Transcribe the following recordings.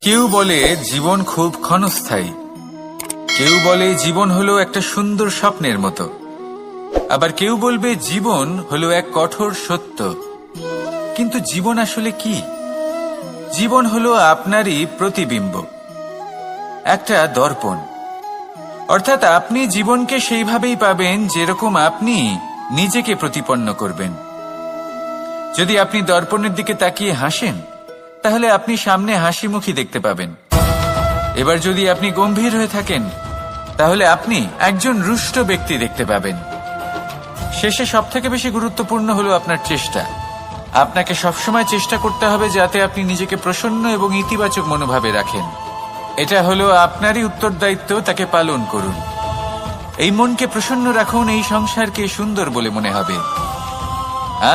কেউ বলে জীবন খুব ক্ষণস্থায়ী, কেউ বলে জীবন হলো একটা সুন্দর স্বপ্নের মতো, আবার কেউ বলবে জীবন হলো এক কঠোর সত্য। কিন্তু জীবন আসলে কি? জীবন হলো আপনারই প্রতিবিম্ব, একটা দর্পণ। অর্থাৎ আপনি জীবনকে সেইভাবেই পাবেন যেরকম আপনি নিজেকে প্রতিপন্ন করবেন। যদি আপনি দর্পণের দিকে তাকিয়ে হাসেন, তাহলে আপনি সামনে হাসি মুখী দেখতে পাবেন। এবার যদি আপনি গম্ভীর হয়ে থাকেন, তাহলে আপনি একজন রুষ্ট ব্যক্তি দেখতে পাবেন। শেষে সবথেকে বেশি গুরুত্বপূর্ণ হলো আপনার চেষ্টা। আপনাকে সবসময় চেষ্টা করতে হবে যাতে আপনি নিজেকে প্রসন্ন এবং ইতিবাচক মনোভাবে রাখেন। এটা হলো আপনারই উত্তরদায়িত্ব, তাকে পালন করুন। এই মনকে প্রসন্ন রাখুন, এই সংসারকে সুন্দর বলে মনে হবে।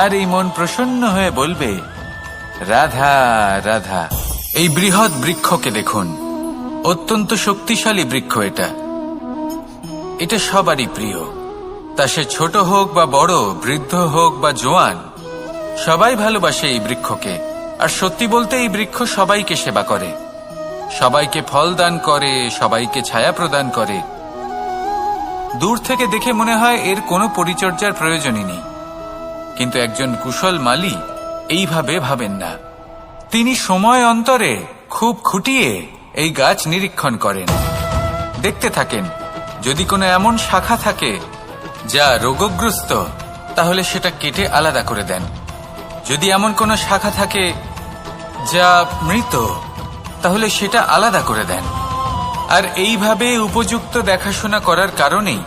আর এই মন প্রসন্ন হয়ে বলবে, রাধা রাধা। এই বৃহৎ বৃক্ষকে দেখুন, অত্যন্ত শক্তিশালী বৃক্ষ। এটা সবারই প্রিয়, তা সে ছোট হোক বা বড়, বৃদ্ধ হোক বা জোয়ান, সবাই ভালোবাসে এই বৃক্ষকে। আর সত্যি বলতে এই বৃক্ষ সবাইকে সেবা করে, সবাইকে ফল দান করে, সবাইকে ছায়া প্রদান করে। দূর থেকে দেখে মনে হয় এর কোনো পরিচর্যার প্রয়োজনই নেই, কিন্তু একজন কুশল মালী এইভাবে ভাবেন না। তিনি সময় অন্তরে খুব খুঁটিয়ে এই গাছ নিরীক্ষণ করেন, দেখতে থাকেন। যদি কোনো এমন শাখা থাকে যা রোগগ্রস্ত, তাহলে সেটা কেটে আলাদা করে দেন। যদি এমন কোনো শাখা থাকে যা মৃত, তাহলে সেটা আলাদা করে দেন। আর এইভাবে উপযুক্ত দেখাশোনা করার কারণেই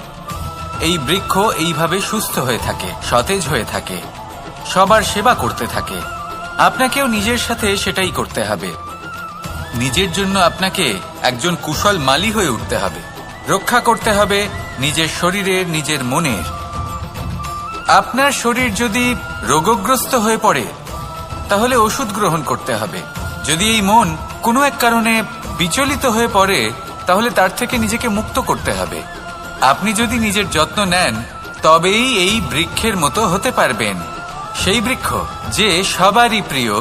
এই বৃক্ষ এইভাবে সুস্থ হয়ে থাকে, সতেজ হয়ে থাকে, সবার সেবা করতে থাকে। আপনাকেও নিজের সাথে সেটাই করতে হবে। নিজের জন্য আপনাকে একজন কুশল মালী হয়ে উঠতে হবে। রক্ষা করতে হবে নিজের শরীরের, নিজের মনের। আপনার শরীর যদি রোগগ্রস্ত হয়ে পড়ে, তাহলে ওষুধ গ্রহণ করতে হবে। যদি এই মন কোনো এক কারণে বিচলিত হয়ে পড়ে, তাহলে তার থেকে নিজেকে মুক্ত করতে হবে। আপনি যদি নিজের যত্ন নেন, তবেই এই বৃক্ষের মতো হতে পারবেন। সেই বৃক্ষ যে সবারই প্রিয়,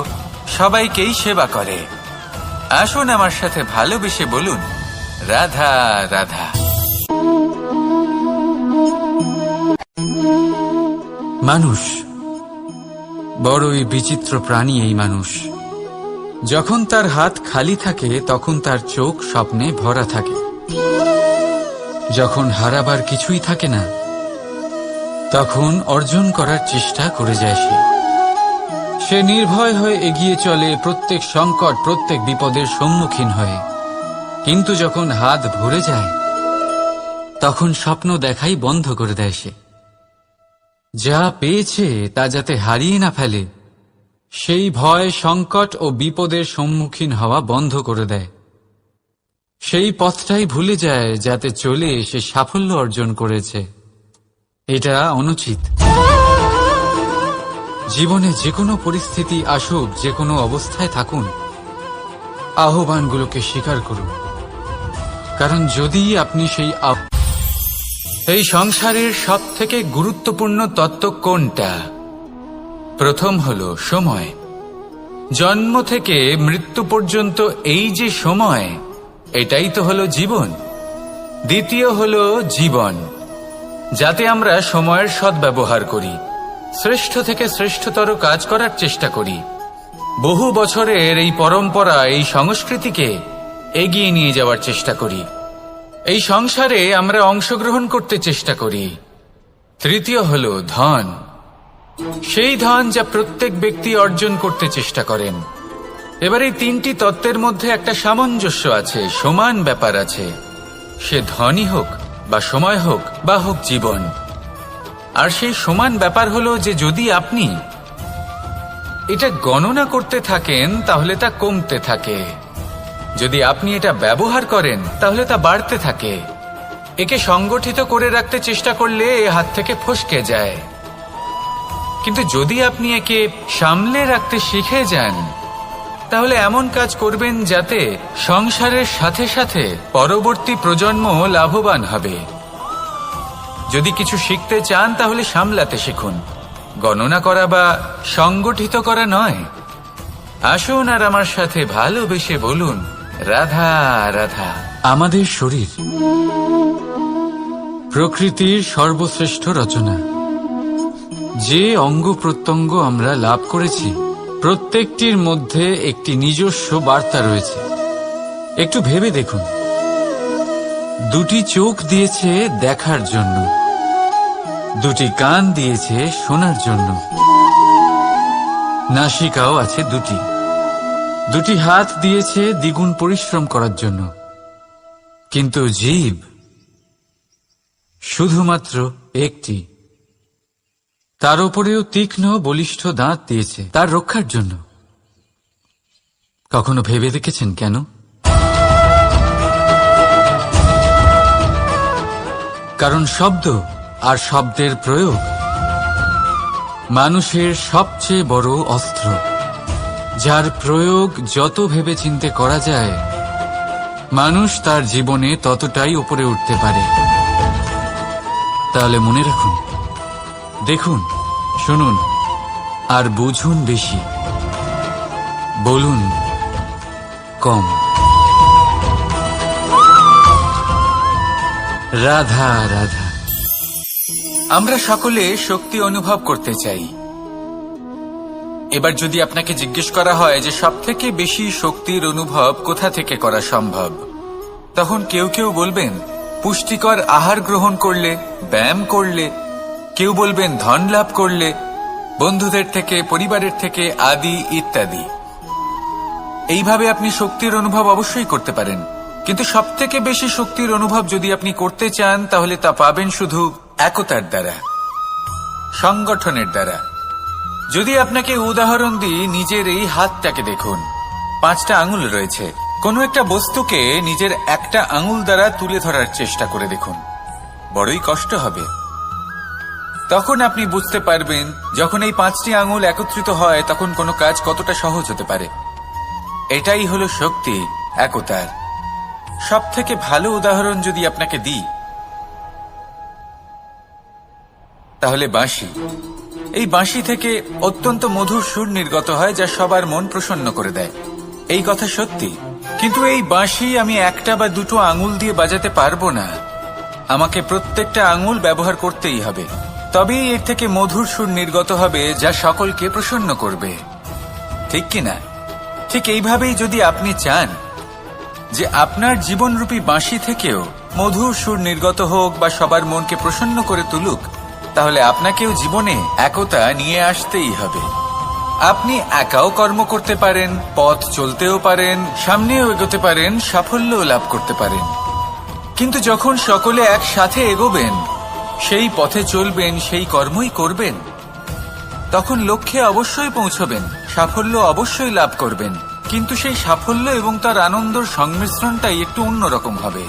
সবাইকেই সেবা করে। আসুন আমার সাথে ভালোবেসে বলুন, রাধা রাধা। মানুষ বড়ই বিচিত্র প্রাণী। এই মানুষ যখন তার হাত খালি থাকে, তখন তার চোখ স্বপ্নে ভরা থাকে। যখন হারাবার কিছুই থাকে না, তখন অর্জন করার চেষ্টা করে যায় সে নির্ভয় হয়ে এগিয়ে চলে প্রত্যেক সংকট, প্রত্যেক বিপদের সম্মুখীন হয়ে। কিন্তু যখন হাত ভরে যায়, তখন স্বপ্ন দেখাই বন্ধ করে দেয় সে। যা পেয়েছে তা যাতে হারিয়ে না ফেলে, সেই ভয়, সংকট ও বিপদের সম্মুখীন হওয়া বন্ধ করে দেয়। সেই পথটাই ভুলে যায় যাতে চলে সে সাফল্য অর্জন করেছে। এটা অনুচিত। জীবনে যে কোনো পরিস্থিতি আসুক, যে কোনো অবস্থায় থাকুন, আহ্বানগুলোকে স্বীকার করুন। কারণ যদি আপনি এই সংসারের সব থেকে গুরুত্বপূর্ণ তত্ত্ব কোনটা? প্রথম হলো সময়। জন্ম থেকে মৃত্যু পর্যন্ত এই যে সময়, এটাই তো হলো জীবন। দ্বিতীয় হলো জীবন, যাতে আমরা সময়ের সদ্ব্যবহার করি, শ্রেষ্ঠ থেকে শ্রেষ্ঠতর কাজ করার চেষ্টা করি। বহু বছরের এই পরম্পরা, এই সংস্কৃতিকে এগিয়ে নিয়ে যাওয়ার চেষ্টা করি। এই সংসারে আমরা অংশগ্রহণ করতে চেষ্টা করি। তৃতীয় হলো ধন, সেই ধন যা প্রত্যেক ব্যক্তি অর্জন করতে চেষ্টা করেন। এবার এই তিনটি তত্ত্বের মধ্যে একটা সামঞ্জস্য আছে, সমান ব্যাপার আছে। সে ধনই হোক বা সময় হোক বা হোক জীবন। আর সেই সমান ব্যাপার হলো যে যদি আপনি এটা গণনা করতে থাকেন, তাহলে তা কমতে থাকে। যদি আপনি এটা ব্যবহার করেন, তাহলে তা বাড়তে থাকে। একে সংগঠিত করে রাখতে চেষ্টা করলে এ হাত থেকে ফসকে যায়। কিন্তু যদি আপনি একে সামলে রাখতে শিখে যান, তাহলে এমন কাজ করবেন যাতে সংসারের সাথে সাথে পরবর্তী প্রজন্ম লাভবান হবে। যদি কিছু শিখতে চান, তাহলে সামলাতে শিখুন, গণনা করা বা সংগঠিত করা নয়। আসুন আর আমার সাথে ভালোবেসে বলুন, রাধা রাধা। আমাদের শরীর প্রকৃতির সর্বশ্রেষ্ঠ রচনা। যে অঙ্গ প্রত্যঙ্গ আমরা লাভ করেছি প্রত্যেকটির মধ্যে একটি নিজস্ব বার্তা রয়েছে। একটু ভেবে দেখুন, দুটি চোখ দিয়েছে দেখার জন্য, দুটি কান দিয়েছে শোনার জন্য, নাসিকাও আছে দুটি, দুটি হাত দিয়েছে দ্বিগুণ পরিশ্রম করার জন্য। কিন্তু জীব শুধুমাত্র একটি, তার উপরেও তীক্ষ্ণ বলিষ্ঠ দাঁত দিয়েছে তার রক্ষার জন্য। কখনো ভেবে দেখেছেন কেন? কারণ শব্দ আর শব্দের প্রয়োগ মানুষের সবচেয়ে বড় অস্ত্র, যার প্রয়োগ যত ভেবেচিন্তে করা যায় মানুষ তার জীবনে ততটাই উপরে উঠতে পারে। তাহলে মনে রাখুন, দেখুন, শুনুন আর বুঝুন বেশি, বলুন কম। রাধা রাধা। আমরা সকলে শক্তি অনুভব করতে চাই। এবার যদি আপনাকে জিজ্ঞেস করা হয় যে সবথেকে বেশি শক্তির অনুভব কোথা থেকে করা সম্ভব, তখন কেউ কেউ বলবেন পুষ্টিকর আহার গ্রহণ করলে, ব্যায়াম করলে, কেউ বলবেন ধন লাভ করলে, বন্ধুদের থেকে, পরিবারের থেকে, আদি ইত্যাদি। এইভাবে আপনি শক্তির অনুভব অবশ্যই করতে পারেন, কিন্তু সবথেকে বেশি শক্তির অনুভব যদি আপনি করতে চান তাহলে তা পাবেন শুধু একতার দ্বারা, সংগঠনের দ্বারা। যদি আপনাকে উদাহরণ দিই, নিজের এই হাতটাকে দেখুন, 5টা আঙুল রয়েছে। কোনো একটা বস্তুকে নিজের একটা আঙুল দ্বারা তুলে ধরার চেষ্টা করে দেখুন, বড়ই কষ্ট হবে। তখন আপনি বুঝতে পারবেন যখন এই 5টি আঙুল একত্রিত হয় তখন কোনো কাজ কতটা সহজ হতে পারে। এটাই হলো শক্তি, একতার। সবথেকে ভালো উদাহরণ যদি আপনাকে দিই তাহলে বাঁশি। এই বাঁশি থেকে অত্যন্ত মধুর সুর নির্গত হয় যা সবার মন প্রসন্ন করে দেয়। এই কথা সত্যি, কিন্তু এই বাঁশি আমি একটা বা দুটো আঙুল দিয়ে বাজাতে পারবো না। আমাকে প্রত্যেকটা আঙুল ব্যবহার করতেই হবে, তবেই এর থেকে মধুর সুর নির্গত হবে যা সকলকে প্রসন্ন করবে, ঠিক কিনা? ঠিক এইভাবেই যদি আপনি চান যে আপনার জীবনরূপী বাঁশি থেকেও মধুর সুর নির্গত হোক বা সবার মনকে প্রসন্ন করে তুলুক, তাহলে আপনাকেও জীবনে একতা নিয়ে আসতেই হবে। আপনি একাও কর্ম করতে পারেন, পথ চলতেও পারেন, সামনেও এগোতে পারেন, সাফল্যও লাভ করতে পারেন। কিন্তু যখন সকলে একসাথে এগোবেন, সেই পথে চলবেন, সেই কর্মই করবেন, তখন লক্ষ্যে অবশ্যই পৌঁছবেন, সাফল্য অবশ্যই লাভ করবেন। কিন্তু সেই সাফল্য এবং তার আনন্দর সংমিশ্রণটাই একটু অন্যরকম হবে।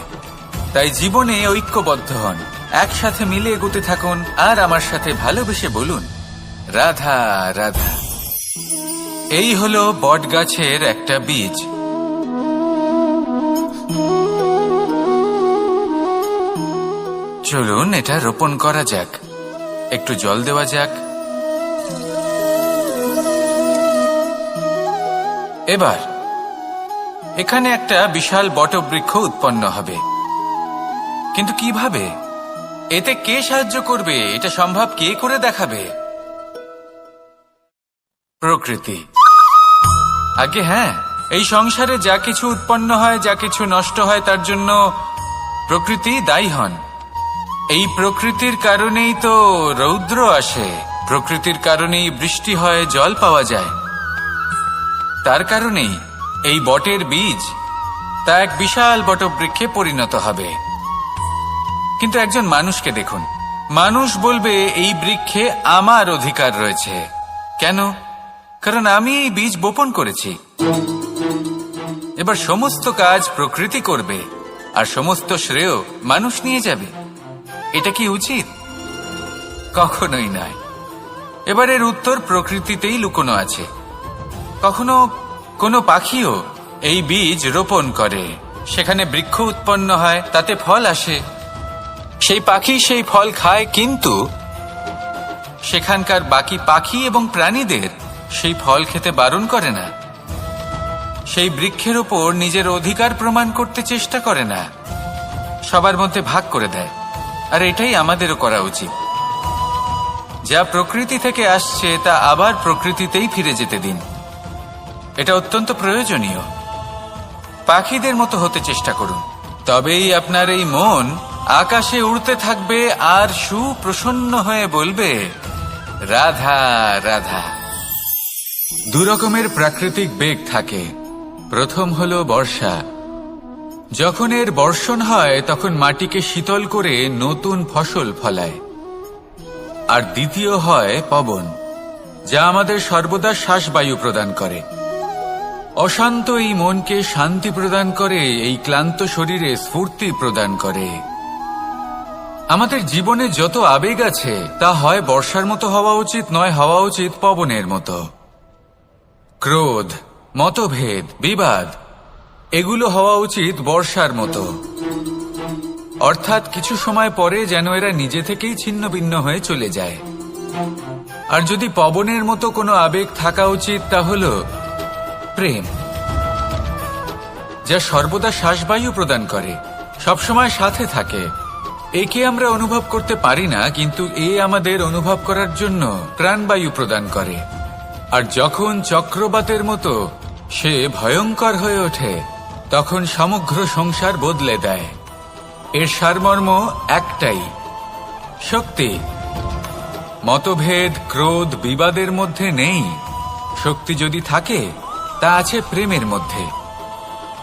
তাই জীবনে ঐক্যবদ্ধ হন, একসাথে মিলে এগোতে থাকুন, আর আমার সাথে ভালোবেসে বলুন রাধা রাধা। এই হলো বট গাছের একটা বীজ। চলুন এটা রোপণ করা যাক, একটু জল দেওয়া যাক। এবার এখানে একটা বিশাল বটবৃক্ষ উৎপন্ন হবে। কিন্তু কিভাবে? এতে কে সাহায্য করবে? এটা সম্ভব কে করে দেখাবে? প্রকৃতি। আগে হ্যাঁ, এই সংসারে যা কিছু উৎপন্ন হয়, যা কিছু নষ্ট হয়, তার জন্য প্রকৃতি দায়ী হন। এই প্রকৃতির কারণেই তো রৌদ্র আসে, প্রকৃতির কারণেই বৃষ্টি হয়, জল পাওয়া যায়। তার কারণেই এই বটের বীজ তা এক বিশাল বটবৃক্ষে পরিণত হবে। কিন্তু একজন মানুষকে দেখুন, মানুষ বলবে এই বৃক্ষে আমার অধিকার রয়েছে। কেন? কারণ আমি এই বীজ বপন করেছি। এবার সমস্ত কাজ প্রকৃতি করবে আর সমস্ত শ্রেয় মানুষ নিয়ে যাবে। এটা কি উচিত? কখনোই নয়। এবার এর উত্তর প্রকৃতিতেই লুকোনো আছে। কখনো কোনো পাখিও এই বীজ রোপণ করে, সেখানে বৃক্ষ উৎপন্ন হয়, তাতে ফল আসে, সেই পাখি সেই ফল খায়, কিন্তু সেখানকার বাকি পাখি এবং প্রাণীদের সেই ফল খেতে বারণ করে না। সেই বৃক্ষের ওপর নিজের অধিকার প্রমাণ করতে চেষ্টা করে না, সবার মধ্যে ভাগ করে দেয়। আর এটাই আমাদেরও করা উচিত। যা প্রকৃতি থেকে আসছে তা আবার প্রকৃতিতেই ফিরে যেতে দিন। এটা অত্যন্ত প্রয়োজনীয়। পাখিদের মতো হতে চেষ্টা করুন, তবেই আপনার এই মন আকাশে উড়তে থাকবে আর সুপ্রসন্ন হয়ে বলবে, রাধা রাধা। দুরকমের প্রাকৃতিক বেগ থাকে। প্রথম হলো বর্ষা। যখন এর বর্ষণ হয় তখন মাটিকে শীতল করে নতুন ফসল ফলায়। আর দ্বিতীয় হয় পবন, যা আমাদের সর্বদা শ্বাসবায়ু প্রদান করে। অশান্ত এই মনকে শান্তি প্রদান করে, এই ক্লান্ত শরীরে স্ফূর্তি প্রদান করে। আমাদের জীবনে যত আবেগ আছে তা হয় বর্ষার মতো হওয়া উচিত, নয় হওয়া উচিত পবনের মতো। ক্রোধ, মতভেদ, বিবাদ এগুলো হওয়া উচিত বর্ষার মতো। অর্থাৎ কিছু সময় পরে যেন এরা নিজে থেকেই ছিন্ন ভিন্ন হয়ে চলে যায়। আর যদি পবনের মতো কোনো আবেগ থাকা উচিত তা হল প্রেম, যা সর্বদা শ্বাসবায়ু প্রদান করে, সবসময় সাথে থাকে। একে আমরা অনুভব করতে পারি না, কিন্তু এ আমাদের অনুভব করার জন্য প্রাণবায়ু প্রদান করে। আর যখন চক্রবাতের মতো সে ভয়ঙ্কর হয়ে ওঠে, তখন সমগ্র সংসার বদলে দেয়। এর সারমর্ম একটাই, শক্তি। মতভেদ, ক্রোধ, বিবাদের মধ্যে নেই। শক্তি যদি থাকে তা আছে প্রেমের মধ্যে।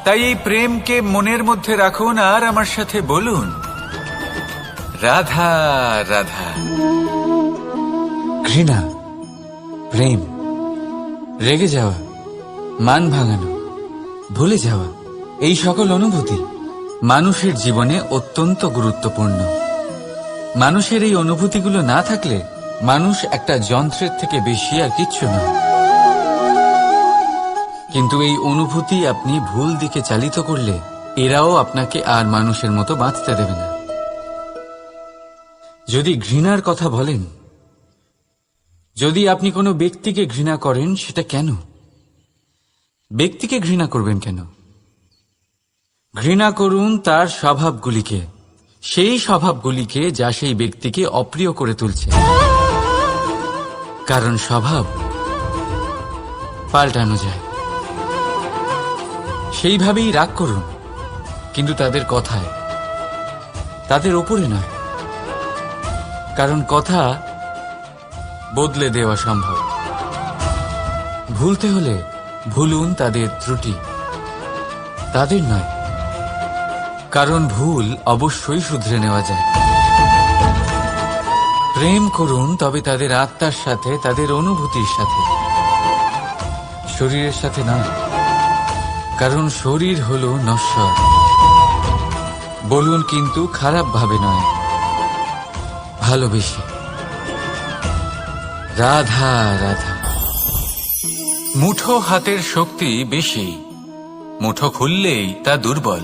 তাই এই প্রেমকে মনের মধ্যে রাখুন আর আমার সাথে বলুন, রাধা রাধা। ঘৃণা, প্রেম, রেগে যাওয়া, মান ভাঙানো, ভুলে যাওয়া, এই সকল অনুভূতি মানুষের জীবনে অত্যন্ত গুরুত্বপূর্ণ। মানুষের এই অনুভূতিগুলো না থাকলে মানুষ একটা যন্ত্রের থেকে বেশি আর কিচ্ছু না। কিন্তু এই অনুভূতি আপনি ভুল দিকে চালিত করলে এরাও আপনাকে আর মানুষের মতো বাঁচতে দেবে না। যদি ঘৃণার কথা বলেন, যদি আপনি কোনো ব্যক্তিকে ঘৃণা করেন, সেটা কেন? ব্যক্তিকে ঘৃণা করবেন কেন? ঘৃণা করুন তার স্বভাবগুলিকে, সেই স্বভাবগুলিকে যা সেই ব্যক্তিকে অপ্রিয় করে তুলছে। কারণ স্বভাব পাল্টানো যায়। সেইভাবেই রাগ করুন, কিন্তু তাদের কথায়, তাদের ওপরে নয়। কারণ কথা বদলে দেওয়া সম্ভব। ভুলতে হলে ভুলুন তাদের ত্রুটি, তাদের নয়। কারণ ভুল অবশ্যই শুধরে নেওয়া যায়। প্রেম করুন তবে তাদের আত্মার সাথে, তাদের অনুভূতির সাথে, শরীরের সাথে নয়। কারণ শরীর হলো নশ্বর। বলুন কিন্তু খারাপ ভাবে নয়, ভালোবেসে। রাধা রাধা। মুঠো হাতের শক্তি বেশি, মুঠো খুললেই তা দুর্বল।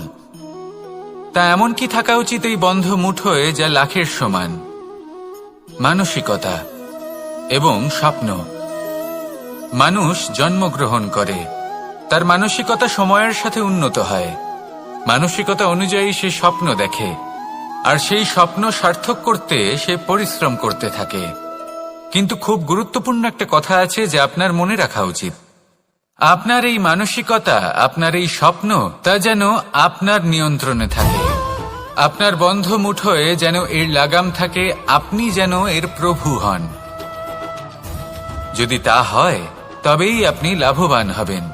তা এমন কি থাকা উচিত এই বন্ধ মুঠোয় যা লাখের সমান? মানসিকতা এবং স্বপ্ন। মানুষ জন্মগ্রহণ করে, তার মানসিকতা সময়ের সাথে উন্নত হয়। মানসিকতা অনুযায়ী সে স্বপ্ন দেখে, আর সেই স্বপ্ন সার্থক করতে সে পরিশ্রম করতে থাকে। কিন্তু খুব গুরুত্বপূর্ণ একটা কথা আছে যা আপনার মনে রাখা উচিত। আপনার এই মানসিকতা, আপনার এই স্বপ্ন, তা যেন আপনার নিয়ন্ত্রণে থাকে। আপনার বন্ধ মুঠোয় যেন এর লাগাম থাকে, আপনি যেন এর প্রভু হন। যদি তা হয় তবেই আপনি লাভবান হবেন।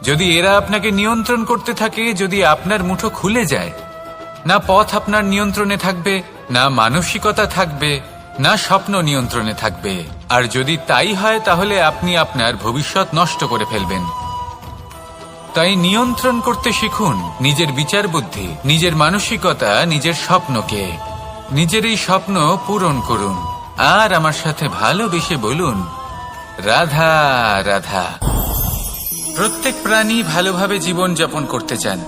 যদি এরা আপনাকে নিয়ন্ত্রণ করতে থাকে, যদি আপনার মুঠো খুলে যায়, না পথ আপনার নিয়ন্ত্রণে থাকবে, না মানসিকতা থাকবে, না স্বপ্ন নিয়ন্ত্রণে থাকবে। আর যদি তাই হয় তাহলে আপনি আপনার ভবিষ্যৎ নষ্ট করে ফেলবেন। তাই নিয়ন্ত্রণ করতে শিখুন নিজের বিচার বুদ্ধি, নিজের মানসিকতা, নিজের স্বপ্নকে। নিজের এই স্বপ্ন পূরণ করুন আর আমার সাথে ভালোবেসে বলুন, রাধা রাধা। প্রত্যেক প্রাণী ভালোভাবে জীবন যাপন করতে চান,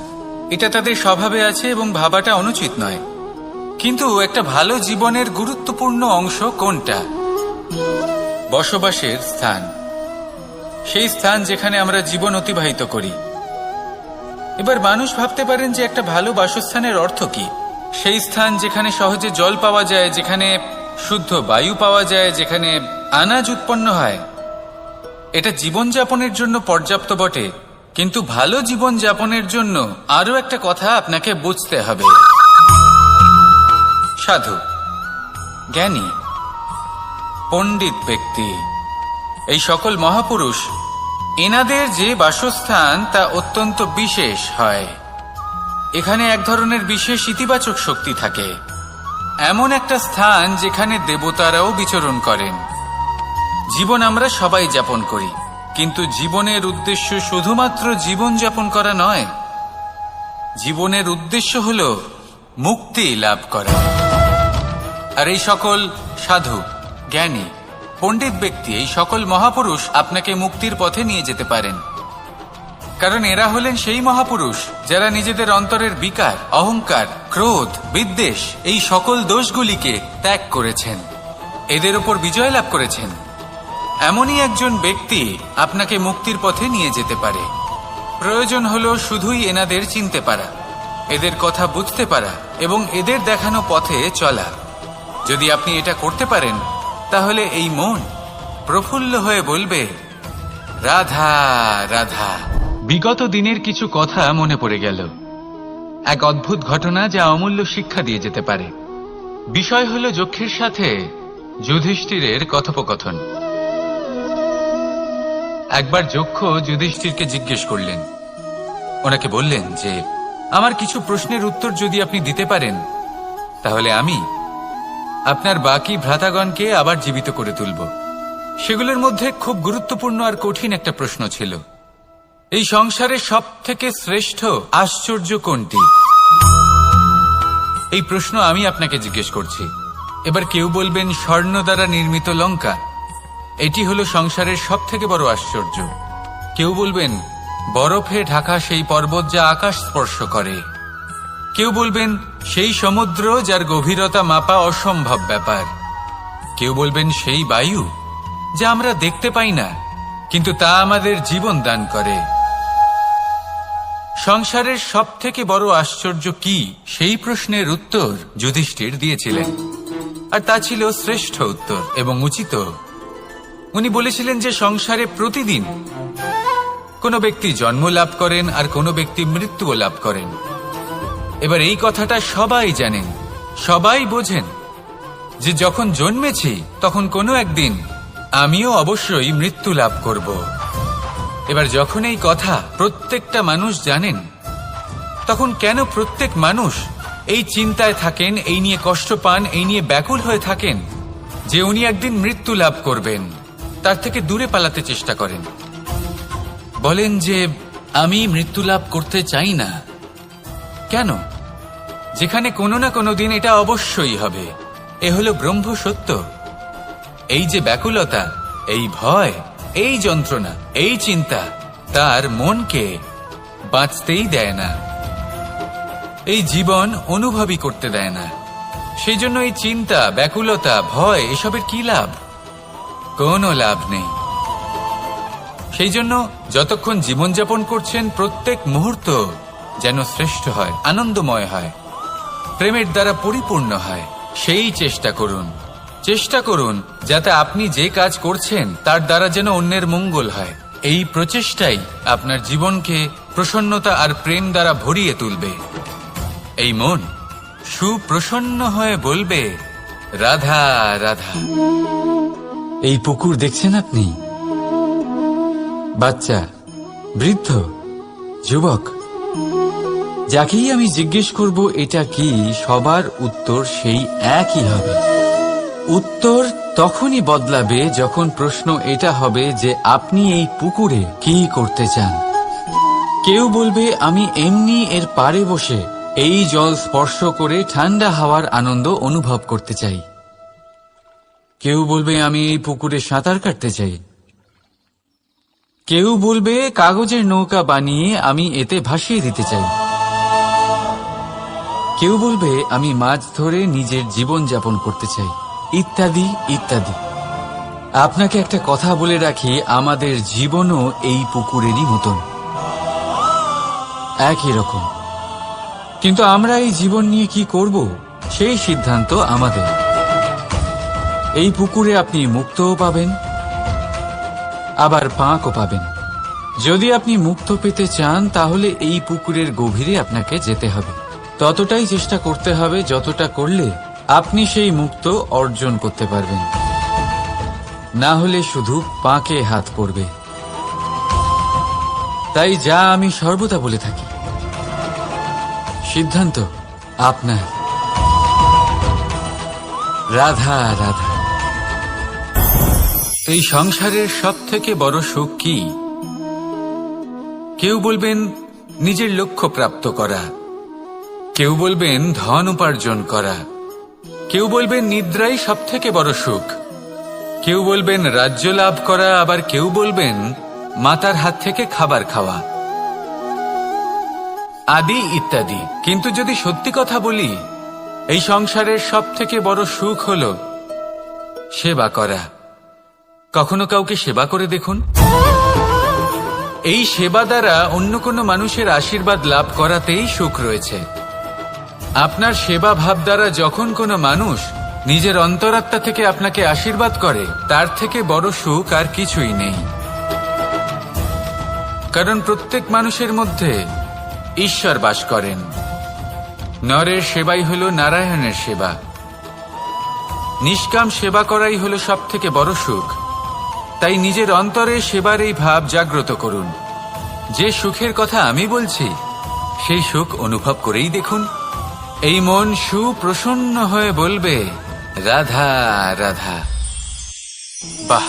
এটা তাদের স্বভাবে আছে এবং ভাবাটা অনুচিত নয়। কিন্তু একটা ভালো জীবনের গুরুত্বপূর্ণ অংশ কোনটা? বসবাসের স্থান। সেই স্থান যেখানে আমরা জীবন অতিবাহিত করি। এবার মানুষ ভাবতে পারেন যে একটা ভালো বাসস্থানের অর্থ কি? সেই স্থান যেখানে সহজে জল পাওয়া যায়, যেখানে শুদ্ধ বায়ু পাওয়া যায়, যেখানে আনাজ উৎপন্ন হয়। এটা জীবনযাপনের জন্য পর্যাপ্ত বটে, কিন্তু ভালো জীবনযাপনের জন্য আরো একটা কথা আপনাকে বুঝতে হবে। সাধু, জ্ঞানী, পণ্ডিত ব্যক্তি, এই সকল মহাপুরুষ, এনাদের যে বাসস্থান তা অত্যন্ত বিশেষ হয়। এখানে এক ধরনের বিশেষ ইতিবাচক শক্তি থাকে, এমন একটা স্থান যেখানে দেবতারাও বিচরণ করেন। জীবন আমরা সবাই যাপন করি, কিন্তু জীবনের উদ্দেশ্য শুধুমাত্র জীবন যাপন করা নয়। জীবনের উদ্দেশ্য হল মুক্তি লাভ করা। আর এই সকল সাধু, জ্ঞানী, পণ্ডিত ব্যক্তি, এই সকল মহাপুরুষ আপনাকে মুক্তির পথে নিয়ে যেতে পারেন। কারণ এরা হলেন সেই মহাপুরুষ যারা নিজেদের অন্তরের বিকার, অহংকার, ক্রোধ, বিদ্বেষ এই সকল দোষগুলিকে ত্যাগ করেছেন, এদের উপর বিজয় লাভ করেছেন। এমনই একজন ব্যক্তি আপনাকে মুক্তির পথে নিয়ে যেতে পারে। প্রয়োজন হলো শুধুই এনাদের চিনতে পারা, এদের কথা বুঝতে পারা এবং এদের দেখানো পথে চলা। যদি আপনি এটা করতে পারেন, তাহলে এই মন প্রফুল্ল হয়ে বলবে, রাধা রাধা। বিগত দিনের কিছু কথা মনে পড়ে গেল। এক অদ্ভুত ঘটনা যা অমূল্য শিক্ষা দিয়ে যেতে পারে। বিষয় হলো যক্ষের সাথে যুধিষ্ঠিরের কথোপকথন। একবার যক্ষ যুধিষ্ঠিরকে জিজ্ঞেস করলেন, ওনাকে বললেন যে আমার কিছু প্রশ্নের উত্তর যদি আপনি দিতে পারেন, তাহলে আমি আপনার বাকি ভ্রাতাগণকে আবার জীবিত করে তুলব। সেগুলোর মধ্যে খুব গুরুত্বপূর্ণ আর কঠিন একটা প্রশ্ন ছিল, এই সংসারে সব থেকে শ্রেষ্ঠ আশ্চর্য কোনটি? এই প্রশ্ন আমি আপনাকে জিজ্ঞেস করছি। এবার কেউ বলবেন স্বর্ণ দ্বারা নির্মিত লঙ্কা, এটি হলো সংসারের সব থেকে বড় আশ্চর্য। কেউ বলবেন বরফে ঢাকা সেই পর্বত যা আকাশ স্পর্শ করে। কেউ বলবেন সেই সমুদ্র যার গভীরতা মাপা অসম্ভব ব্যাপার। কেউ বলবেন সেই বায়ু যা আমরা দেখতে পাই না, কিন্তু তা আমাদের জীবন দান করে। সংসারের সব থেকে বড় আশ্চর্য কি, সেই প্রশ্নের উত্তর যুধিষ্ঠির দিয়েছিলেন, আর তা ছিল শ্রেষ্ঠ উত্তর এবং উচিত। উনি বলেছিলেন যে সংসারে প্রতিদিন কোনো ব্যক্তি জন্ম লাভ করেন আর কোনো ব্যক্তি মৃত্যুও লাভ করেন। এবার এই কথাটা সবাই জানেন, সবাই বোঝেন যে যখন জন্মেছি তখন কোনো একদিন আমিও অবশ্যই মৃত্যু লাভ করব। এবার যখন এই কথা প্রত্যেকটা মানুষ জানেন, তখন কেন প্রত্যেক মানুষ এই চিন্তায় থাকেন, এই নিয়ে কষ্ট পান, এই নিয়ে ব্যাকুল হয়ে থাকেন যে উনি একদিন মৃত্যু লাভ করবেন, তার থেকে দূরে পালাতে চেষ্টা করেন? বলেন যে আমি মৃত্যু লাভ করতে চাই না। কেন? যেখানে কোনো না কোনো দিন এটা অবশ্যই হবে। এ হলো ব্রহ্ম সত্য। এই যে ব্যাকুলতা, এই ভয়, এই যন্ত্রণা, এই চিন্তা তার মনকে বাঁচতেই দেয় না, এই জীবন অনুভবই করতে দেয় না। সেই জন্য এই চিন্তা, ব্যাকুলতা, ভয় এসবের কি লাভ? কোনো লাভ নেই। সেই জন্য যতক্ষণ জীবনযাপন করছেন, প্রত্যেক মুহূর্ত যেন শ্রেষ্ঠ হয়, আনন্দময় হয়, প্রেমের দ্বারা পরিপূর্ণ হয়, সেই চেষ্টা করুন। চেষ্টা করুন যাতে আপনি যে কাজ করছেন তার দ্বারা যেন অন্যের মঙ্গল হয়। এই প্রচেষ্টাই আপনার জীবনকে প্রসন্নতা আর প্রেম দ্বারা ভরিয়ে তুলবে। এই মন সুপ্রসন্ন হয়ে বলবে, রাধা রাধা। এই পুকুর দেখছেন আপনি? বাচ্চা, বৃদ্ধ, যুবক, যাকেই আমি জিজ্ঞেস করব এটা কি, সবার উত্তর সেই একই হবে। উত্তর তখনই বদলাবে যখন প্রশ্ন এটা হবে যে আপনি এই পুকুরে কি করতে চান। কেউ বলবে আমি এমনি এর পাড়ে বসে এই জল স্পর্শ করে ঠান্ডা হাওয়ার আনন্দ অনুভব করতে চাই। কেউ বলবে আমি এই পুকুরে সাঁতার কাটতে চাই। কেউ বলবে কাগজের নৌকা বানিয়ে আমি এতে ভাসিয়ে দিতে চাই। কেউ বলবে আমি মাছ ধরে নিজের জীবন যাপন করতে চাই, ইত্যাদি ইত্যাদি। আপনাকে একটা কথা বলে রাখি, আমাদের জীবনও এই পুকুরেরই মতন, একই রকম। কিন্তু আমরা এই জীবন নিয়ে কি করব সেই সিদ্ধান্ত আমাদের। এই পুকুরে আপনি মুক্তও পাবেন, আবার পাঁকও পাবেন। যদি আপনি মুক্ত পেতে চান তাহলে এই পুকুরের গভীরে আপনাকে যেতে হবে, ততটাই চেষ্টা করতে হবে যতটা করলে আপনি সেই মুক্ত অর্জন করতে পারবেন। না হলে শুধু পাঁকে হাত পড়বে। তাই যা আমি সর্বদা বলে থাকি, সিদ্ধান্ত আপনার। রাধা রাধা। এই সংসারের সব থেকে বড় সুখ কি? কেউ বলবেন নিজের লক্ষ্য প্রাপ্ত করা, কেউ বলবেন ধন উপার্জন করা, কেউ বলবেন নিদ্রাই সব থেকে বড় সুখ, কেউ বলবেন রাজ্য লাভ করা, আবার কেউ বলবেন মাতার হাত থেকে খাবার খাওয়া, আদি ইত্যাদি। কিন্তু যদি সত্যি কথা বলি, এই সংসারের সব থেকে বড় সুখ হল সেবা করা। কখনো কাউকে সেবা করে দেখুন। এই সেবা দ্বারা অন্য কোনো মানুষের আশীর্বাদ লাভ করাতেই সুখ রয়েছে। আপনার সেবা ভাব দ্বারা যখন কোনো মানুষ নিজের অন্তরাত্মা থেকে আপনাকে আশীর্বাদ করে, তার থেকে বড় সুখ আর কিছুই নেই। কারণ প্রত্যেক মানুষের মধ্যে ঈশ্বর বাস করেন। নরের সেবাই হল নারায়ণের সেবা। নিষ্কাম সেবা করাই হল সব থেকে বড় সুখ। তাই নিজের অন্তরে সেবার এই ভাব জাগ্রত করুন। যে সুখের কথা আমি বলছি, সেই সুখ অনুভব করেই দেখুন। এই মন সুপ্রসন্ন হয়ে বলবে, রাধা রাধা। বাহ,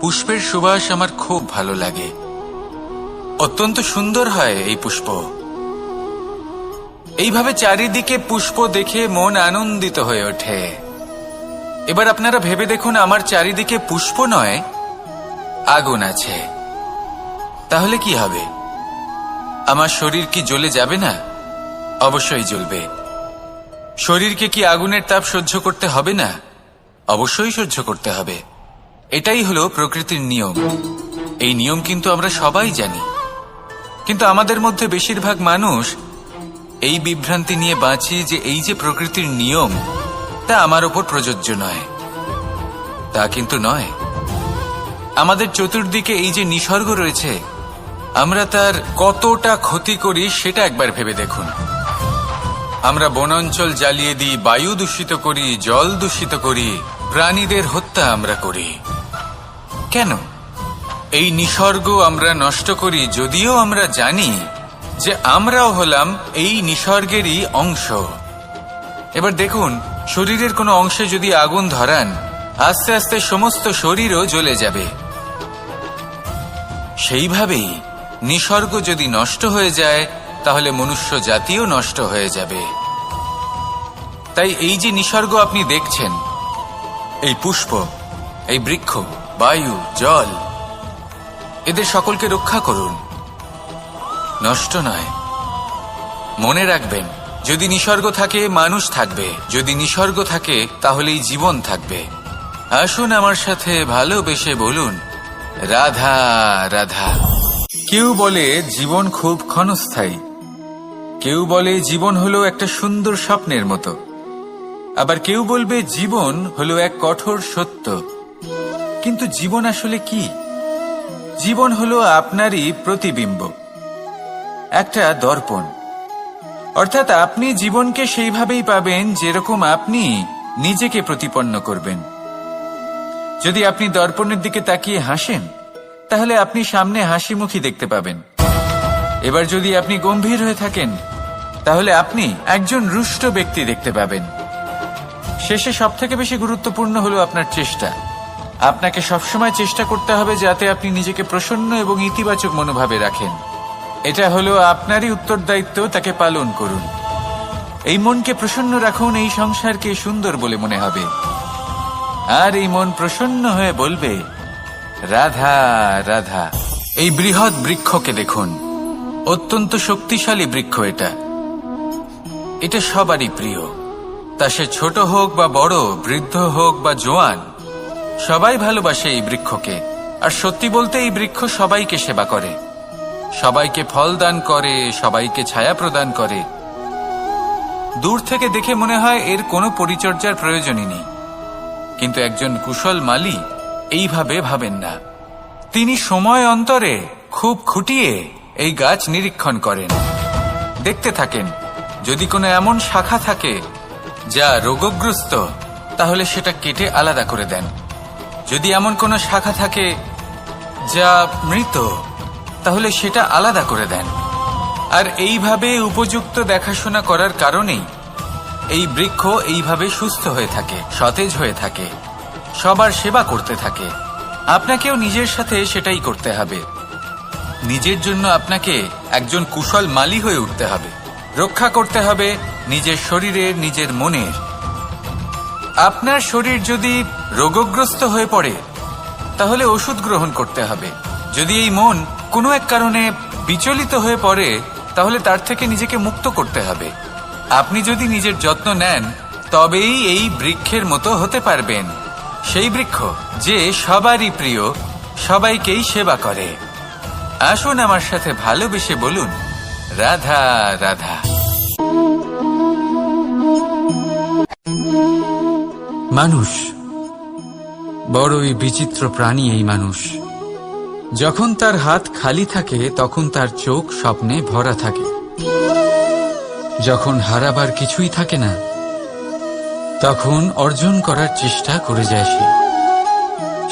পুষ্পের সুবাস আমার খুব ভালো লাগে। অত্যন্ত সুন্দর হয় এই পুষ্প। এইভাবে চারিদিকে পুষ্প দেখে মন আনন্দিত হয়ে ওঠে। এবার আপনারা ভেবে দেখুন, আমার চারিদিকে পুষ্প নয়, আগুন আছে। তাহলে কি হবে? আমার শরীর কি জ্বলে যাবে না? অবশ্যই জ্বলবে। শরীরকে কি আগুনের তাপ সহ্য করতে হবে না? অবশ্যই সহ্য করতে হবে। এটাই হলো প্রকৃতির নিয়ম। এই নিয়ম কিন্তু আমরা সবাই জানি, কিন্তু আমাদের মধ্যে বেশিরভাগ মানুষ এই বিভ্রান্তি নিয়ে বাঁচি যে এই যে প্রকৃতির নিয়ম, তা আমার ওপর প্রযোজ্য নয়। তা কিন্তু নয়। আমাদের চতুর্দিকে এই যে নিসর্গ রয়েছে, আমরা তার কতটা ক্ষতি করি সেটা একবার ভেবে দেখুন। আমরা বনাঞ্চল জ্বালিয়ে দিই, বায়ু দূষিত করি, জল দূষিত করি, প্রাণীদের হত্যা আমরা করি। কেন? এই নিসর্গ আমরা নষ্ট করি, যদিও আমরা জানি যে আমরাও হলাম এই নিসর্গেরই অংশ। এবার দেখুন, শরীরের কোনো অংশে যদি আগুন ধরান, আস্তে আস্তে সমস্ত শরীরও জ্বলে যাবে। সেইভাবেই নিসর্গ যদি নষ্ট হয়ে যায়, তাহলে মনুষ্য জাতিও নষ্ট হয়ে যাবে। তাই এই যে নিসর্গ আপনি দেখছেন, এই পুষ্প, এই বৃক্ষ, বায়ু, জল, এদের সকলকে রক্ষা করুন, নষ্ট নয়। মনে রাখবেন, যদি নিসর্গ থাকে মানুষ থাকবে, যদি নিসর্গ থাকে তাহলেই জীবন থাকবে। আসুন আমার সাথে ভালোবেসে বলুন, রাধা রাধা। কেউ বলে জীবন খুব ক্ষণস্থায়ী, কেউ বলে জীবন হলো একটা সুন্দর স্বপ্নের মতো, আবার কেউ বলবে জীবন হলো এক কঠোর সত্য। কিন্তু জীবন আসলে কি? জীবন হলো আপনারই প্রতিবিম্ব, একটা দর্পণ। অর্থাৎ আপনি জীবনকে সেইভাবেই পাবেন যেরকম আপনি নিজেকে প্রতিপন্ন করবেন। যদি আপনি দর্পণের দিকে তাকিয়ে হাসেন, তাহলে আপনি সামনে হাসি মুখী দেখতে পাবেন। এবার যদি আপনি গম্ভীর হয়ে থাকেন, তাহলে আপনি একজন রুষ্ট ব্যক্তি দেখতে পাবেন। শেষে সবথেকে বেশি গুরুত্বপূর্ণ হলো আপনার চেষ্টা। আপনাকে সবসময় চেষ্টা করতে হবে যাতে আপনি নিজেকে প্রসন্ন এবং ইতিবাচক মনোভাবে রাখেন। এটা হলো আপনারই উত্তরদায়িত্ব, তাকে পালন করুন। এই মনকে প্রসন্ন রাখুন, এই সংসারকে সুন্দর বলে মনে হবে। আর এই মন প্রসন্ন হয়ে বলবে, রাধা রাধা। এই বৃহৎ বৃক্ষকে দেখুন, অত্যন্ত শক্তিশালী বৃক্ষ। এটা সবারই প্রিয়। তা সে ছোট হোক বা বড়, বৃদ্ধ হোক বা জোয়ান, সবাই ভালোবাসে এই বৃক্ষকে। আর সত্যি বলতে এই বৃক্ষ সবাইকে সেবা করে, সবাইকে ফল দান করে, সবাইকে ছায়া প্রদান করে। দূর থেকে দেখে মনে হয় এর কোনো পরিচর্যার প্রয়োজনই নেই, কিন্তু একজন কুশল মালী এইভাবে ভাবেন না। তিনি সময় অন্তরে খুব খুঁটিয়ে এই গাছ নিরীক্ষণ করেন, দেখতে থাকেন। যদি কোনো এমন শাখা থাকে যা রোগগ্রস্ত, তাহলে সেটা কেটে আলাদা করে দেন। যদি এমন কোনো শাখা থাকে যা মৃত, তাহলে সেটা আলাদা করে দেন। আর এইভাবে উপযুক্ত দেখাশোনা করার কারণেই এই বৃক্ষ এইভাবে সুস্থ হয়ে থাকে, সতেজ হয়ে থাকে, সবার সেবা করতে থাকে। আপনাকেও নিজের সাথে সেটাই করতে হবে। নিজের জন্য আপনাকে একজন কুশল মালী হয়ে উঠতে হবে। রক্ষা করতে হবে নিজের শরীরের, নিজের মনের। আপনার শরীর যদি রোগগ্রস্ত হয়ে পড়ে, তাহলে ওষুধ গ্রহণ করতে হবে। যদি এই মন কোনো এক কারণে বিচলিত হয়ে পড়ে, তাহলে তার থেকে নিজেকে মুক্ত করতে হবে। আপনি যদি নিজের যত্ন নেন, তবেই এই বৃক্ষের মতো হতে পারবেন। সেই বৃক্ষ যে সবারই প্রিয়, সবাইকেই সেবা করে। আসুন আমার সাথে ভালোবেসে বলুন, রাধা রাধা। মানুষ বড়ই বিচিত্র প্রাণী। এই মানুষ যখন তার হাত খালি থাকে, তখন তার চোখ স্বপ্নে ভরা থাকে। যখন হারাবার কিছুই থাকে না, তখন অর্জন করার চেষ্টা করে যায়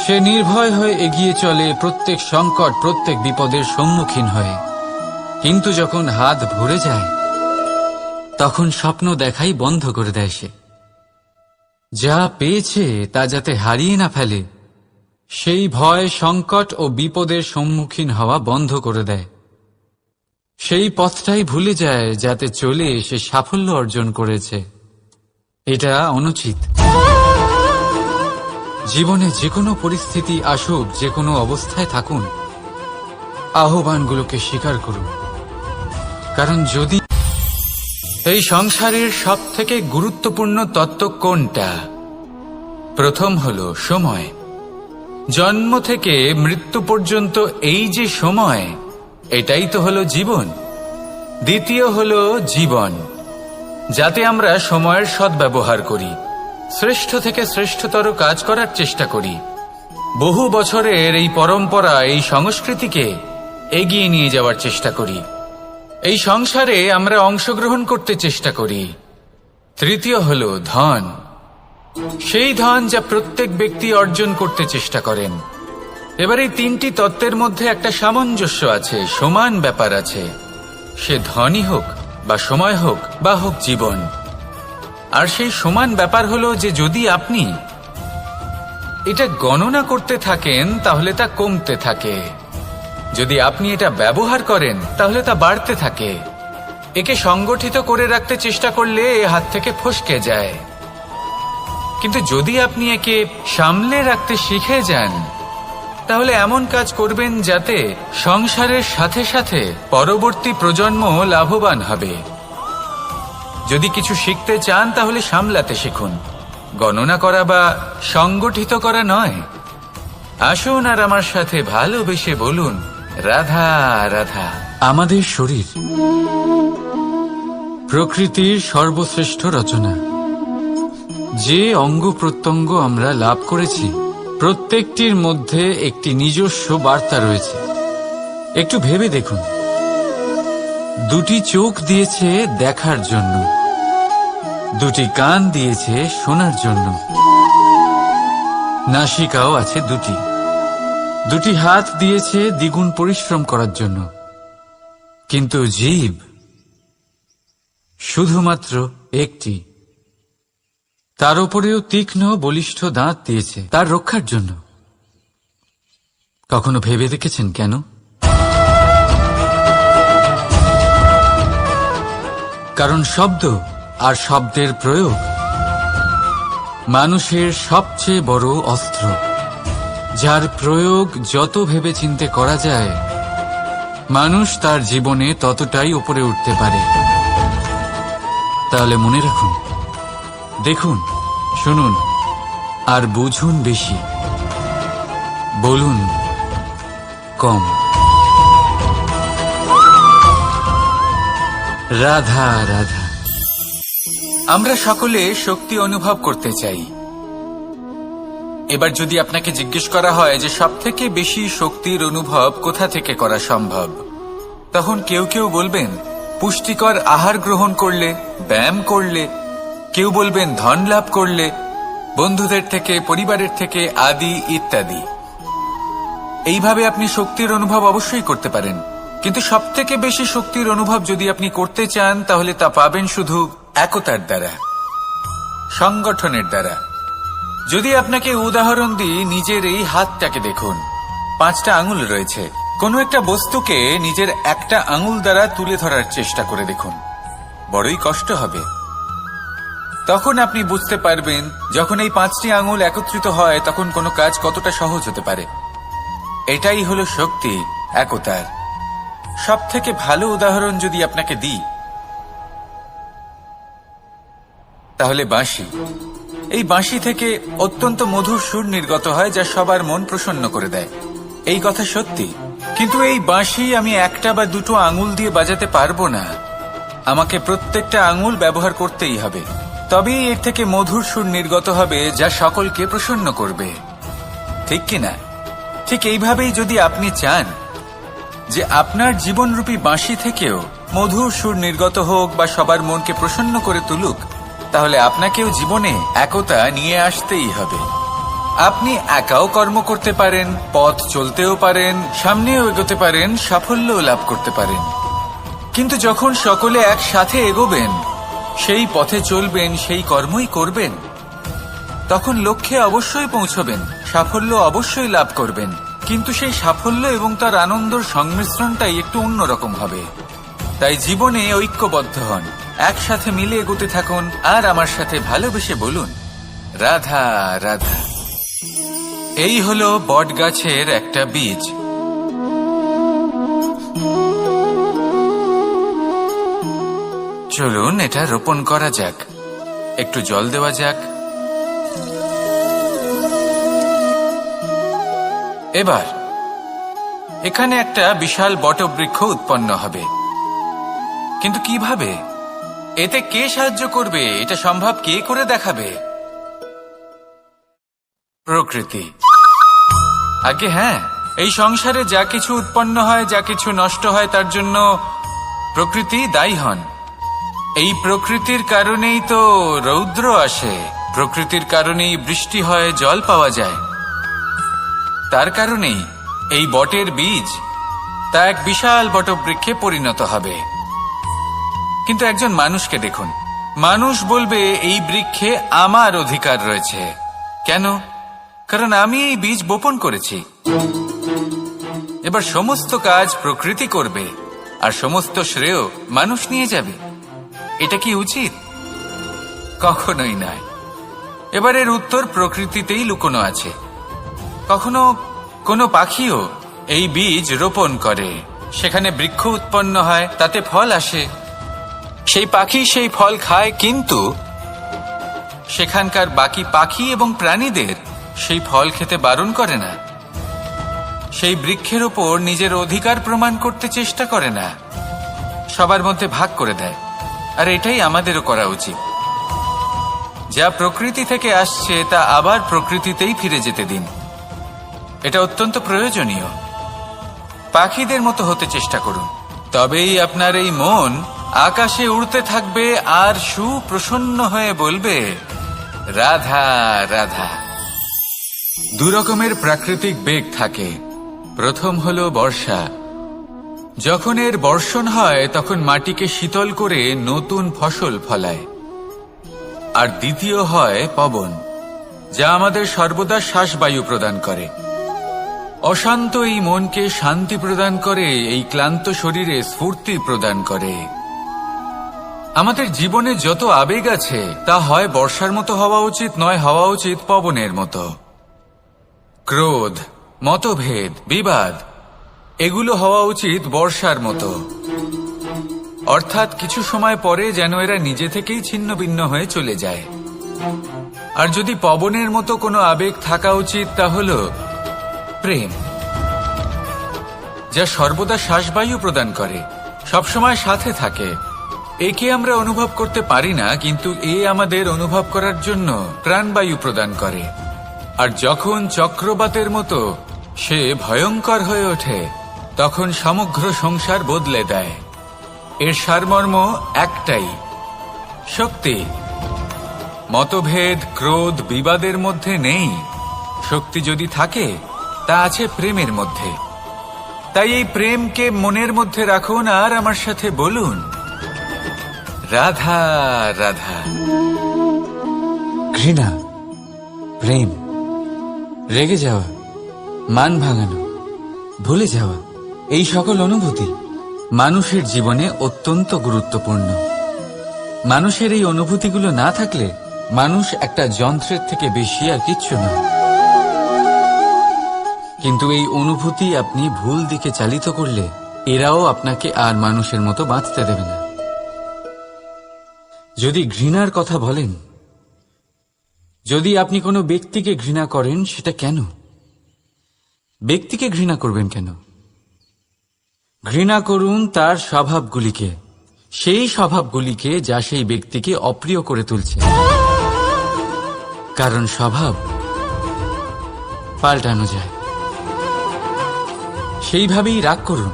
সে নির্ভয় হয়ে এগিয়ে চলে প্রত্যেক সংকট, প্রত্যেক বিপদের সম্মুখীন হয়ে। কিন্তু যখন হাত ভরে যায়, তখন স্বপ্ন দেখাই বন্ধ করে দেয় সে। যা পেয়েছে তা যাতে হারিয়ে না ফেলে, সেই ভয়, সংকট ও বিপদের সম্মুখীন হওয়া বন্ধ করে দেয়। সেই পথটাই ভুলে যায় যাতে চলে সে সাফল্য অর্জন করেছে। এটা অনুচিত। জীবনে যে কোনো পরিস্থিতি আসুক, যে কোনো অবস্থায় থাকুন, আহ্বানগুলোকে স্বীকার করুন। কারণ যদি এই সংসারের সব থেকে গুরুত্বপূর্ণ তত্ত্ব কোনটা? প্রথম হলো সময়। জন্ম থেকে মৃত্যু পর্যন্ত এই যে সময়, এটাই তো হলো জীবন। দ্বিতীয় হলো জীবন, যাতে আমরা সময়ের সদ্ব্যবহার করি, শ্রেষ্ঠ থেকে শ্রেষ্ঠতর কাজ করার চেষ্টা করি। বহু বছরের এই পরম্পরা, এই সংস্কৃতিকে এগিয়ে নিয়ে যাওয়ার চেষ্টা করি। এই সংসারে আমরা অংশগ্রহণ করতে চেষ্টা করি। তৃতীয় হলো ধন, সেই ধন যা প্রত্যেক ব্যক্তি অর্জন করতে চেষ্টা করেন। এবার এই তিনটি তত্ত্বের মধ্যে একটা সামঞ্জস্য আছে, সমান ব্যাপার আছে। সে ধনই হোক বা সময় হোক বা হোক জীবন। আর সেই সমান ব্যাপার হলো যে যদি আপনি এটা গণনা করতে থাকেন, তাহলে তা কমতে থাকে। যদি আপনি এটা ব্যবহার করেন, তাহলে তা বাড়তে থাকে। একে সংগঠিত করে রাখতে চেষ্টা করলে এ হাত থেকে ফসকে যায়। কিন্তু যদি আপনি একে সামলে রাখতে শিখে যান, তাহলে এমন কাজ করবেন যাতে সংসারের সাথে সাথে পরবর্তী প্রজন্ম লাভবান হবে। যদি কিছু শিখতে চান, তাহলে সামলাতে শিখুন, গণনা করা বা সংগঠিত করা নয়। আসুন আর আমার সাথে ভালোবেসে বলুন, রাধা রাধা। আমাদের শরীর প্রকৃতির সর্বশ্রেষ্ঠ রচনা। যে অঙ্গ প্রত্যঙ্গ আমরা লাভ করেছি, প্রত্যেকটির মধ্যে একটি নিজস্ব বার্তা রয়েছে। একটু ভেবে দেখুন, দুটি চোখ দিয়েছে দেখার জন্য, দুটি কান দিয়েছে শোনার জন্য, নাসিকাও আছে দুটি, দুটি হাত দিয়েছে দ্বিগুণ পরিশ্রম করার জন্য। কিন্তু জীব শুধুমাত্র একটি। তার উপরেও তীক্ষ্ণ বলিষ্ঠ দাঁত দিয়েছে তার রক্ষার জন্য। কখনো ভেবে দেখেছেন কেন? কারণ শব্দ আর শব্দের প্রয়োগ মানুষের সবচেয়ে বড় অস্ত্র, যার প্রয়োগ যত ভেবেচিন্তে করা যায়, মানুষ তার জীবনে ততটাই উপরে উঠতে পারে। তাহলে মনে রাখুন, দেখুন, শুনুন আর বুঝুন বেশি, বলুন কম। রাধা রাধা। আমরা সকলে শক্তি অনুভব করতে চাই। এবার যদি আপনাকে জিজ্ঞেস করা হয় যে সবথেকে বেশি শক্তির অনুভব কোথা থেকে করা সম্ভব, তখন কেউ কেউ বলবেন পুষ্টিকর আহার গ্রহণ করলে, ব্যায়াম করলে, কেউ বলবেন ধন লাভ করলে, বন্ধুদের থেকে, পরিবারের থেকে, আদি ইত্যাদি। এইভাবে আপনি শক্তির অনুভব অবশ্যই করতে পারেন, কিন্তু সবথেকে বেশি শক্তির অনুভব যদি আপনি করতে চান তাহলে তা পাবেন শুধু একতার দ্বারা, সংগঠনের দ্বারা। যদি আপনাকে উদাহরণ দিই, নিজের এই হাতটাকে দেখুন, 5টা আঙুল রয়েছে। কোনো একটা বস্তুকে নিজের একটা আঙুল দ্বারা তুলে ধরার চেষ্টা করে দেখুন, বড়ই কষ্ট হবে। তখন আপনি বুঝতে পারবেন যখন এই 5টি আঙুল একত্রিত হয় তখন কোনো কাজ কতটা সহজ হতে পারে। এটাই হলো শক্তি, একতার। সবথেকে ভালো উদাহরণ যদি আপনাকে দিই তাহলে বাঁশি। এই বাঁশি থেকে অত্যন্ত মধুর সুর নির্গত হয় যা সবার মন প্রসন্ন করে দেয়। এই কথা সত্যি, কিন্তু এই বাঁশি আমি একটা বা দুটো আঙুল দিয়ে বাজাতে পারবো না। আমাকে প্রত্যেকটা আঙুল ব্যবহার করতেই হবে, তবেই এর থেকে মধুর সুর নির্গত হবে যা সকলকে প্রসন্ন করবে, ঠিক কিনা? ঠিক এইভাবেই যদি আপনি চান যে আপনার জীবনরূপী বাঁশি থেকেও মধুর সুর নির্গত হোক বা সবার মনকে প্রসন্ন করে তুলুক, তাহলে আপনাকেও জীবনে একতা নিয়ে আসতেই হবে। আপনি একাও কর্ম করতে পারেন, পথ চলতেও পারেন, সামনেও এগোতে পারেন, সাফল্যও লাভ করতে পারেন। কিন্তু যখন সকলে একসাথে এগোবেন, সেই পথে চলবেন, সেই কর্মই করবেন, তখন লক্ষ্যে অবশ্যই পৌঁছবেন, সাফল্য অবশ্যই লাভ করবেন। কিন্তু সেই সাফল্য এবং তার আনন্দর সংমিশ্রণটাই একটু অন্যরকম হবে। তাই জীবনে ঐক্যবদ্ধ হন, একসাথে মিলে এগোতে থাকুন, আর আমার সাথে ভালোবেসে বলুন রাধা রাধা। এই হলো বট গাছের একটা বীজ। চলুন এটা রোপণ করা যাক, একটু জল দেওয়া যাক। এবার এখানে একটা বিশাল বটবৃক্ষ উৎপন্ন হবে, কিন্তু কিভাবে? এতে কে সাহায্য করবে? এটা সম্ভব কে করে দেখাবে? প্রকৃতি। আগে হ্যাঁ, এই সংসারে যা কিছু উৎপন্ন হয়, যা কিছু নষ্ট হয়, তার জন্য প্রকৃতি দায়ী হন। এই প্রকৃতির কারণেই তো রৌদ্র আসে, প্রকৃতির কারণেই বৃষ্টি হয়, জল পাওয়া যায়। তার কারণেই এই বটের বীজ তা এক বিশাল বটবৃক্ষে পরিণত হবে। কিন্তু একজন মানুষকে দেখুন, মানুষ বলবে এই বৃক্ষে আমার অধিকার রয়েছে। কেন? কারণ আমি এই বীজ বপন করেছি। এবার সমস্ত কাজ প্রকৃতি করবে আর সমস্ত শ্রেয় মানুষ নিয়ে যাবে। এটা কি উচিত? কখনোই নয়। এবার এর উত্তর প্রকৃতিতেই লুকোনো আছে। কখনো কোনো পাখিও এই বীজ রোপণ করে, সেখানে বৃক্ষ উৎপন্ন হয়, তাতে ফল আসে, সেই পাখি সেই ফল খায়, কিন্তু সেখানকার বাকি পাখি এবং প্রাণীদের সেই ফল খেতে বারণ করে না। সেই বৃক্ষের ওপর নিজের অধিকার প্রমাণ করতে চেষ্টা করে না, সবার মধ্যে ভাগ করে দেয়। আর এটাই আমাদেরও করা উচিত। যা প্রকৃতি থেকে আসছে তা আবার প্রকৃতিতেই ফিরে যেতে দিন। এটা অত্যন্ত প্রয়োজনীয়। পাখিদের মতো হতে চেষ্টা করুন, তবেই আপনার এই মন আকাশে উড়তে থাকবে আর সুপ্রসন্ন হয়ে বলবে রাধা রাধা। দুরকমের প্রাকৃতিক বেগ থাকে। প্রথম হলো বর্ষা। যখন এর বর্ষণ হয় তখন মাটিকে শীতল করে নতুন ফসল ফলায়। আর দ্বিতীয় হয় পবন, যা আমাদের সর্বদা শ্বাসবায়ু প্রদান করে। অশান্ত এই মনকে শান্তি প্রদান করে, এই ক্লান্ত শরীরে স্ফূর্তি প্রদান করে। আমাদের জীবনে যত আবেগ আছে তা হয় বর্ষার মতো হওয়া উচিত, নয় হওয়া উচিত পবনের মতো। ক্রোধ, মতভেদ, বিবাদ এগুলো হওয়া উচিত বর্ষার মতো। অর্থাৎ কিছু সময় পরে যেন এরা নিজে থেকেই ছিন্ন ভিন্ন হয়ে চলে যায়। আর যদি পবনের মতো কোনো আবেগ থাকা উচিত তা হল প্রেম, যা সর্বদা শ্বাসবায়ু প্রদান করে, সবসময় সাথে থাকে। একে আমরা অনুভব করতে পারি না, কিন্তু এ আমাদের অনুভব করার জন্য প্রাণবায়ু প্রদান করে। আর যখন চক্রবাতের মতো সে ভয়ঙ্কর হয়ে ওঠে, তখন সমগ্র সংসার বদলে দেয়। এর সারমর্ম একটাই, শক্তি। মতভেদ, ক্রোধ, বিবাদের মধ্যে নেই। শক্তি যদি থাকে তা আছে প্রেমের মধ্যে। তাই এই প্রেমকে মনের মধ্যে রাখুন আর আমার সাথে বলুন, রাধা রাধা। ঘৃণা, প্রেম, রেগে যাওয়া, মান ভাঙানো, ভুলে যাওয়া, এই সকল অনুভূতি মানুষের জীবনে অত্যন্ত গুরুত্বপূর্ণ। মানুষের এই অনুভূতিগুলো না থাকলে মানুষ একটা যন্ত্রের থেকে বেশি আর কিচ্ছু না। কিন্তু এই অনুভূতি আপনি ভুল দিকে চালিত করলে এরাও আপনাকে আর মানুষের মতো বাঁচতে দেবে না। যদি ঘৃণার কথা বলেন, যদি আপনি কোনো ব্যক্তিকে ঘৃণা করেন, সেটা কেন? ব্যক্তিকে ঘৃণা করবেন কেন? ঘৃণা করুন তার স্বভাবগুলিকে, সেই স্বভাবগুলিকে যা সেই ব্যক্তিকে অপ্রিয় করে তুলছে। কারণ স্বভাব পাল্টানো যায়। সেইভাবেই রাগ করুন,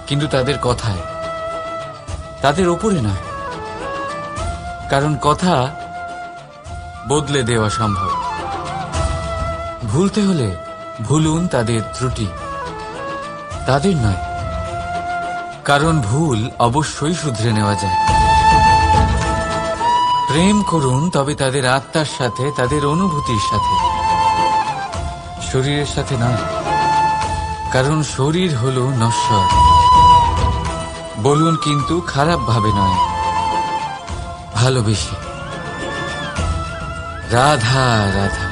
কিন্তু তাদের কথায়, তাদের ওপরে নয়। কারণ কথা বদলে দেওয়া সম্ভব। ভুলতে হলে ভুলুন তাদের ত্রুটি, তাদের নয়। কারণ ভুল অবশ্যই শুধরে নেওয়া যায়। প্রেম করুন তবে তাদের আত্মার সাথে, তাদের অনুভূতির সাথে, শরীরের সাথে নয়। কারণ শরীর হল নশ্বর। বলুন, কিন্তু খারাপ ভাবে নয়, ভালোবেসে। রাধা রাধা।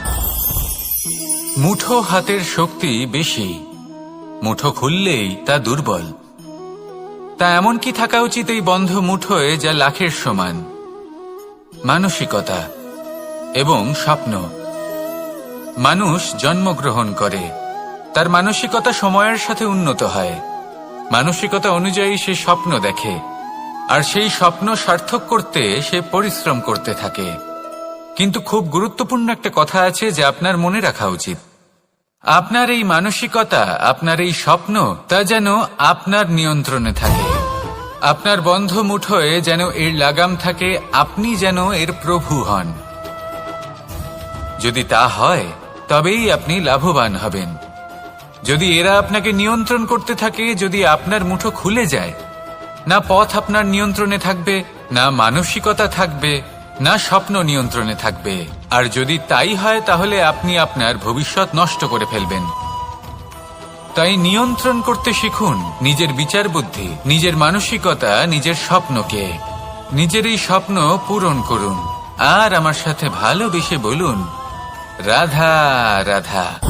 মুঠো হাতের শক্তি বেশি, মুঠো খুললেই তা দুর্বল। তা এমন কি থাকা উচিত এই বন্ধ মুঠোয় যা লাখের সমান? মানসিকতা এবং স্বপ্ন। মানুষ জন্মগ্রহণ করে, তার মানসিকতা সময়ের সাথে উন্নত হয়। মানসিকতা অনুযায়ী সে স্বপ্ন দেখে, আর সেই স্বপ্ন সার্থক করতে সে পরিশ্রম করতে থাকে। কিন্তু খুব গুরুত্বপূর্ণ একটা কথা আছে যা আপনার মনে রাখা উচিত। আপনার এই মানসিকতা, আপনার এই স্বপ্ন, তা যেন আপনার নিয়ন্ত্রণে থাকে। আপনার বন্ধ মুঠোয় যেন এর লাগাম থাকে, আপনি যেন এর প্রভু হন। যদি তা হয় তবেই আপনি লাভবান হবেন। যদি এরা আপনাকে নিয়ন্ত্রণ করতে থাকে, যদি আপনার মুঠো খুলে যায়, না পথ আপনার নিয়ন্ত্রণে থাকবে, না মানসিকতা থাকবে, না স্বপ্ন নিয়ন্ত্রণে থাকবে। আর যদি তাই হয় তাহলে আপনি আপনার ভবিষ্যৎ নষ্ট করে ফেলবেন। তাই নিয়ন্ত্রণ করতে শিখুন নিজের বিচার বুদ্ধি, নিজের মানসিকতা, নিজের স্বপ্নকে। নিজের এই স্বপ্ন পূরণ করুন আর আমার সাথে ভালোবেসে বলুন, রাধা রাধা।